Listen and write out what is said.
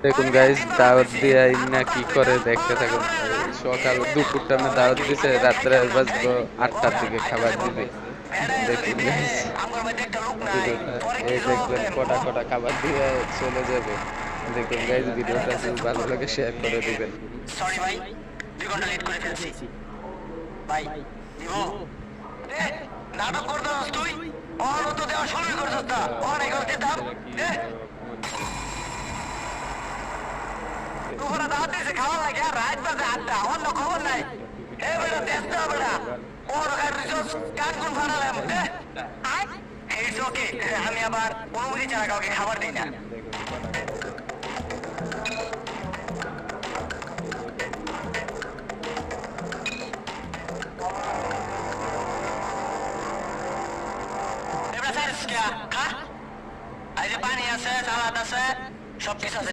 দেখুন গাইস দাওয়াত দিয়ে না কি করে দেখতে থাকুন। সকাল দুপুর টাইমে দাওয়াত দিছে, রাত্রে বাজবো 8টার দিকে খাবার দিবে। দেখুন গাইস ভিডিওটা, এই দেখবেন কটা কটা খাবার দিয়ে চলে যাবে। দেখুন গাইস ভিডিওটা যদি ভালো লাগে শেয়ার করে দিবেন। সরি ভাই, 2 ঘন্টা লেট করে ফেলছি ভাই। দিব নাটক করতেছস তুই, ওর তো দেওয়া শুরু করছস না, ওর এগুলো দিতাম দুপুরে দাওয়াত দিয়েছে খাওয়া লাগে, আর রাত বাজে 8টা, অন্য খবর নাই। এ বেটা ব্যস্ত হবে না, ওর কান কোন ফাড়ালাম। ইটস ওকে, আমি আবার অনুমতি ছাড়া কাউকে খাবার দিই না। এবার স্যার খা, এই যে পানি আছে, সালাদ আছে, সব কিছু আছে।